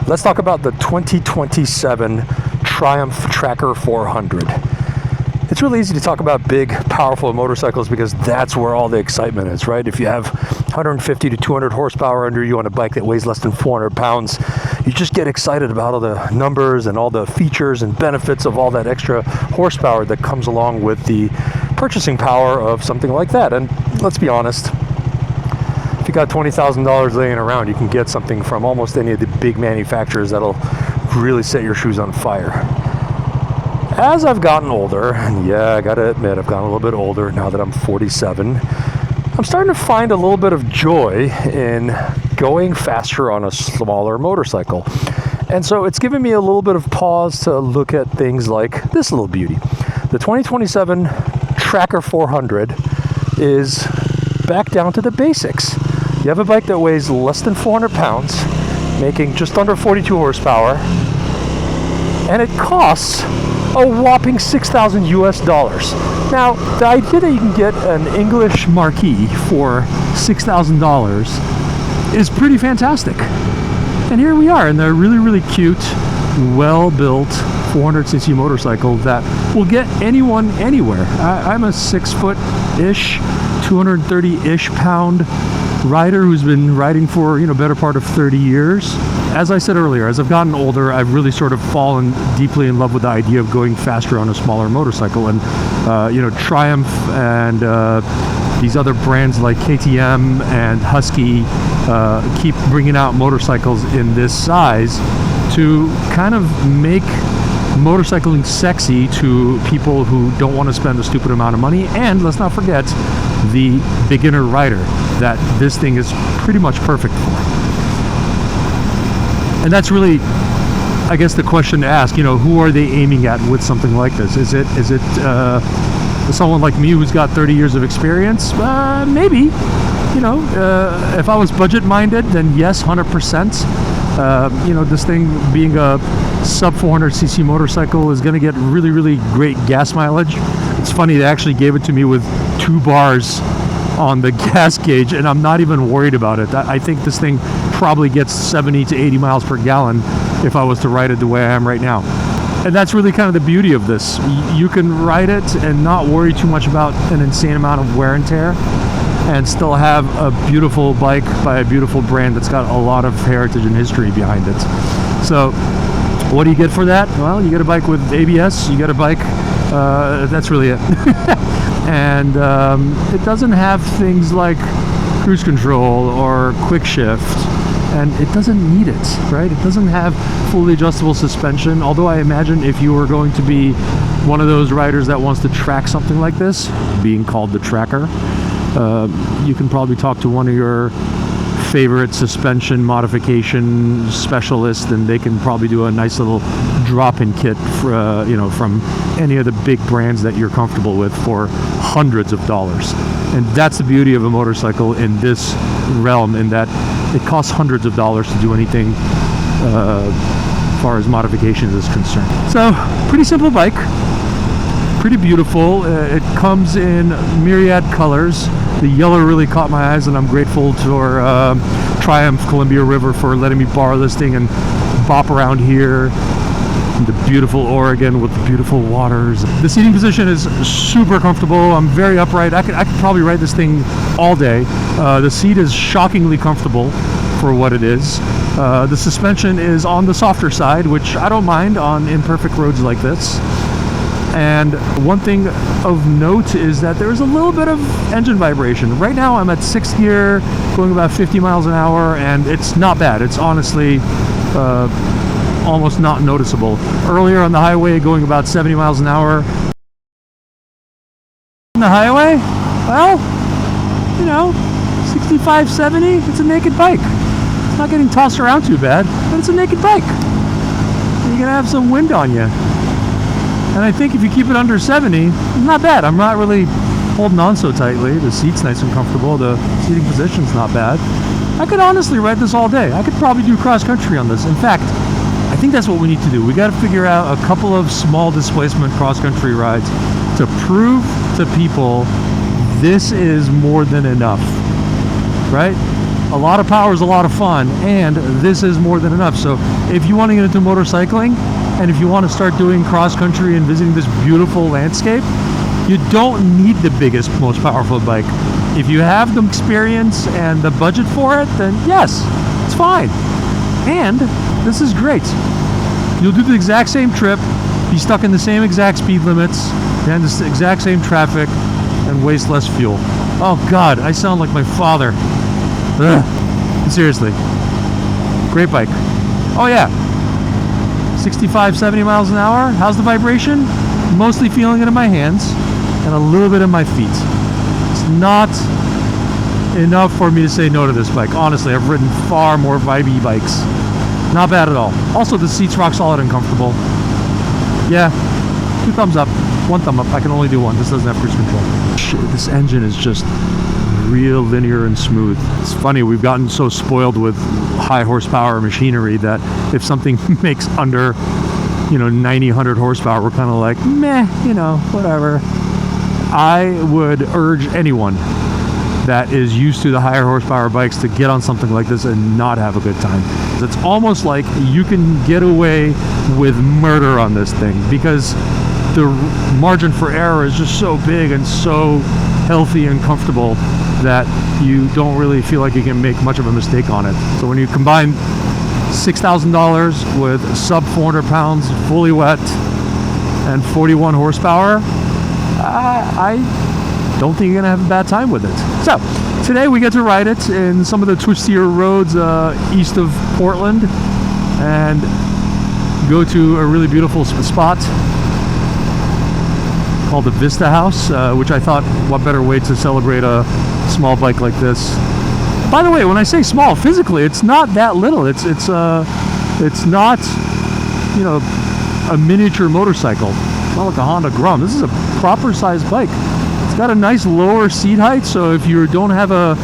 Let's talk about the 2027 Triumph Tracker 400. It's really easy to talk about big, powerful motorcycles because that's where all the excitement is, right? If you have 150 to 200 horsepower under you on a bike that weighs less than 400 pounds, you just get excited about all the numbers and all the features and benefits of all that extra horsepower that comes along with the purchasing power of something like that. And let's be honest, if you got $20,000 laying around, you can get something from almost any of the big manufacturers that'll really set your shoes on fire. As I've gotten older, and yeah, I gotta admit, I've gotten a little bit older now that I'm 47, I'm starting to find a little bit of joy in going faster on a smaller motorcycle. And so it's given me a little bit of pause to look at things like this little beauty. The 2027 Tracker 400 is back down to the basics. You have a bike that weighs less than 400 pounds, making just under 42 horsepower, and it costs a whopping $6,000 US. Now, the idea that you can get an English Marquis for $6,000 is pretty fantastic. And here we are in the really, really cute, well-built 400cc motorcycle that will get anyone anywhere. I'm a 6-foot-ish, 230-ish pound rider who's been riding for, better part of 30 years. As I said earlier, as I've gotten older, I've really sort of fallen deeply in love with the idea of going faster on a smaller motorcycle. And, Triumph and these other brands like KTM and Husky keep bringing out motorcycles in this size to kind of make motorcycling sexy to people who don't want to spend a stupid amount of money. And let's not forget the beginner rider that this thing is pretty much perfect for. And that's really, I guess, the question to ask. Who are they aiming at with something like this? Is it someone like me who's got 30 years of experience? Maybe. If I was budget minded, then yes, 100%. This thing being a sub 400cc motorcycle is going to get really, really great gas mileage. It's funny, they actually gave it to me with 2 bars on the gas gauge, and I'm not even worried about it. I think this thing probably gets 70 to 80 miles per gallon if I was to ride it the way I am right now. And that's really kind of the beauty of this. You can ride it and not worry too much about an insane amount of wear and tear, and still have a beautiful bike by a beautiful brand that's got a lot of heritage and history behind it. So what do you get for that? Well, you get a bike with ABS, you get a bike, that's really it. And it doesn't have things like cruise control or quick shift, and it doesn't need it, right? It doesn't have fully adjustable suspension, although I imagine if you were going to be one of those riders that wants to track something like this, being called the Tracker, you can probably talk to one of your favorite suspension modification specialists, and they can probably do a nice little drop-in kit for, from any of the big brands that you're comfortable with for hundreds of dollars. And that's the beauty of a motorcycle in this realm, in that it costs hundreds of dollars to do anything as far as modifications is concerned. So, pretty simple bike, pretty beautiful. It comes in myriad colors. The yellow really caught my eyes, and I'm grateful to Triumph Columbia River for letting me borrow this thing and bop around here in the beautiful Oregon with the beautiful waters. The seating position is super comfortable. I'm very upright. I could probably ride this thing all day. The seat is shockingly comfortable for what it is. The suspension is on the softer side, which I don't mind on imperfect roads like this. And one thing of note is that there's a little bit of engine vibration. Right now I'm at 6th gear, going about 50 miles an hour, and it's not bad. It's honestly almost not noticeable. Earlier on the highway, going about 70 miles an hour. On the highway, well, 65, 70, it's a naked bike. It's not getting tossed around too bad, but it's a naked bike. And you're gonna have some wind on you. And I think if you keep it under 70, it's not bad. I'm not really holding on so tightly. The seat's nice and comfortable. The seating position's not bad. I could honestly ride this all day. I could probably do cross country on this. In fact, I think that's what we need to do. We got to figure out a couple of small displacement cross country rides to prove to people this is more than enough, right? A lot of power is a lot of fun, and this is more than enough. So if you want to get into motorcycling, and if you want to start doing cross country and visiting this beautiful landscape, you don't need the biggest, most powerful bike. If you have the experience and the budget for it, then yes, it's fine. And this is great. You'll do the exact same trip, be stuck in the same exact speed limits, and the exact same traffic, and waste less fuel. Oh God, I sound like my father. Ugh. Seriously. Great bike. Oh yeah. 65, 70 miles an hour. How's the vibration? Mostly feeling it in my hands and a little bit in my feet. It's not enough for me to say no to this bike. Honestly, I've ridden far more vibey bikes. Not bad at all. Also, the seat's rock solid and comfortable. Yeah, 2 thumbs up, 1 thumb up. I can only do 1. This doesn't have cruise control. Shit, this engine is just real linear and smooth. It's funny, we've gotten so spoiled with high horsepower machinery that if something makes under, 90, 100 horsepower, we're kind of like, meh, whatever. I would urge anyone that is used to the higher horsepower bikes to get on something like this and not have a good time. It's almost like you can get away with murder on this thing because the margin for error is just so big and so healthy and comfortable that you don't really feel like you can make much of a mistake on it. So when you combine $6,000 with sub 400 pounds, fully wet, and 41 horsepower, I don't think you're gonna have a bad time with it. So today we get to ride it in some of the twistier roads east of Portland and go to a really beautiful spot called the Vista House, which I thought, what better way to celebrate a small bike like this. By the way, when I say small, physically, it's not that little. It's not, a miniature motorcycle. It's not like a Honda Grum. This is a proper sized bike. It's got a nice lower seat height, so if you don't have a,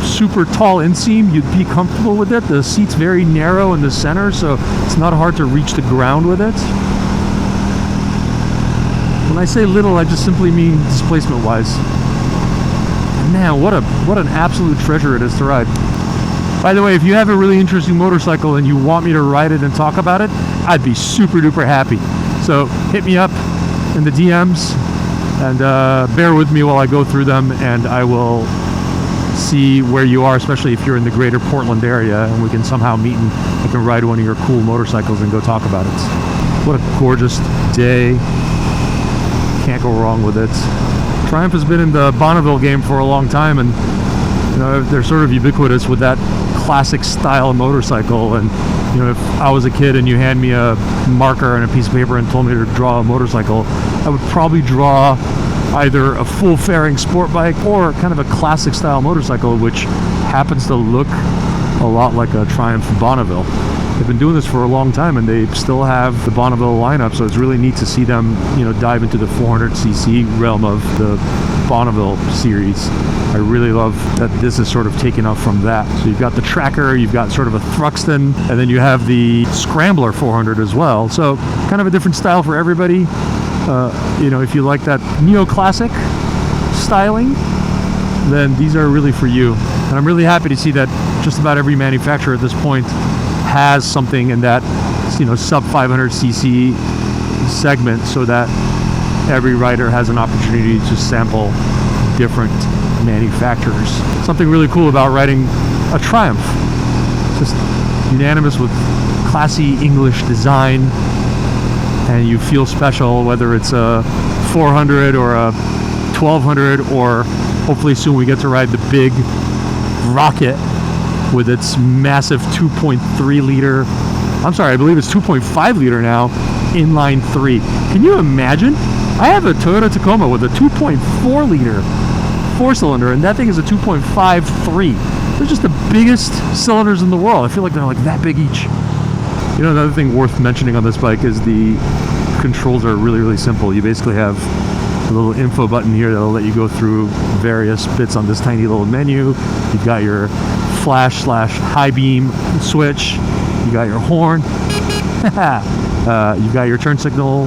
super tall inseam, you'd be comfortable with it. The seat's very narrow in the center, so it's not hard to reach the ground with it. When I say little, I just simply mean displacement-wise. Man, what an absolute treasure it is to ride. By the way, if you have a really interesting motorcycle and you want me to ride it and talk about it, I'd be super duper happy. So hit me up in the DMs and bear with me while I go through them, and I will see where you are, especially if you're in the greater Portland area, and we can somehow meet and I can ride one of your cool motorcycles and go talk about it. What a gorgeous day. Can't go wrong with it. Triumph has been in the Bonneville game for a long time, and they're sort of ubiquitous with that classic style motorcycle. And if I was a kid and you hand me a marker and a piece of paper and told me to draw a motorcycle, I would probably draw either a full fairing sport bike or kind of a classic style motorcycle, which happens to look a lot like a Triumph Bonneville. They've been doing this for a long time, and they still have the Bonneville lineup, so it's really neat to see them, dive into the 400cc realm of the Bonneville series. I really love that this is sort of taken off from that. So you've got the Tracker, you've got sort of a Thruxton, and then you have the Scrambler 400 as well. So kind of a different style for everybody. If you like that neoclassic styling, then these are really for you. And I'm really happy to see that just about every manufacturer at this point has something in that sub 500cc segment, so that every rider has an opportunity to sample different manufacturers. Something really cool about riding a Triumph, just unanimous with classy English design, and you feel special whether it's a 400 or a 1200, or hopefully soon we get to ride the big Rocket with its massive 2.3 liter, I believe it's 2.5 liter now, inline 3. Can you imagine? I have a Toyota Tacoma with a 2.4 liter 4-cylinder, and that thing is a 2.53. They're just the biggest cylinders in the world. I feel like they're like that big each. Another thing worth mentioning on this bike is the controls are really, really simple. You basically have a little info button here that'll let you go through various bits on this tiny little menu. You've got your flash/high beam switch, you got your horn, you got your turn signal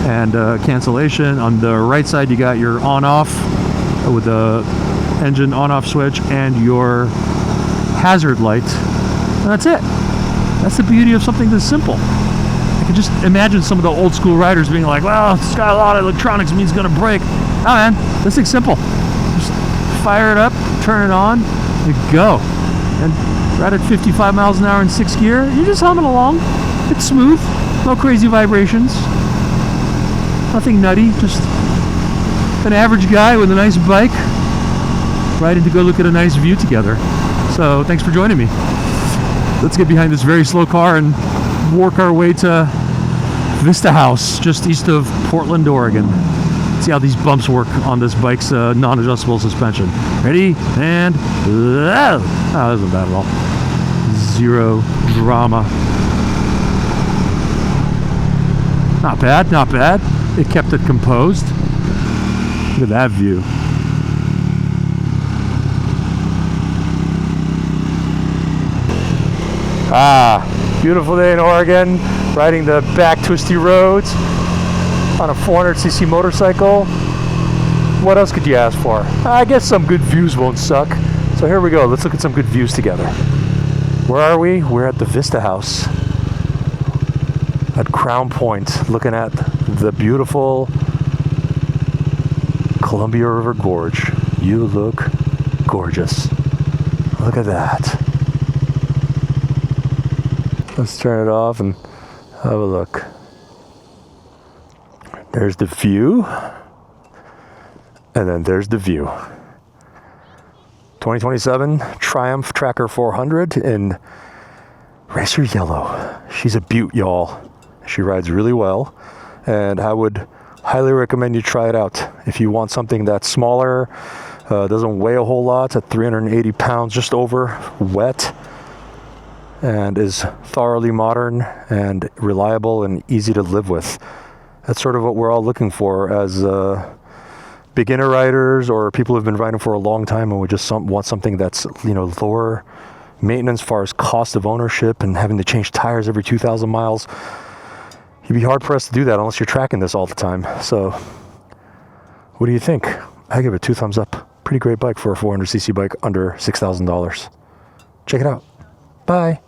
and cancellation. On the right side you got your on off with the engine on-off switch and your hazard light. And that's it. That's the beauty of something this simple. I can just imagine some of the old school riders being like, well, it's got a lot of electronics, means it's gonna break. Oh man, this thing's simple. Just fire it up, turn it on, you go. And right at 55 miles an hour in 6th gear, you're just humming along. It's smooth, no crazy vibrations, nothing nutty, just an average guy with a nice bike riding to go look at a nice view together. So thanks for joining me. Let's get behind this very slow car and work our way to Vista House, just east of Portland, Oregon. See how these bumps work on this bike's non-adjustable suspension. Ready? And that wasn't bad at all. Zero drama. Not bad, not bad. It kept it composed. Look at that view. Beautiful day in Oregon, riding the back twisty roads on a 400cc motorcycle. What else could you ask for? I guess some good views won't suck. So here we go. Let's look at some good views together. Where are we? We're at the Vista House at Crown Point, looking at the beautiful Columbia River Gorge. You look gorgeous. Look at that. Let's turn it off and have a look. There's the view. And then there's the view. 2027 Triumph Tracker 400 in Racer Yellow. She's a beaut, y'all. She rides really well. And I would highly recommend you try it out. If you want something that's smaller, doesn't weigh a whole lot, at 380 pounds, just over, wet, and is thoroughly modern and reliable and easy to live with. That's sort of what we're all looking for as beginner riders or people who've been riding for a long time, and we just want something that's, you know, lower maintenance as far as cost of ownership and having to change tires every 2,000 miles. You'd be hard pressed to do that unless you're tracking this all the time. So what do you think? I give it 2 thumbs up. Pretty great bike for a 400cc bike under $6,000. Check it out. Bye.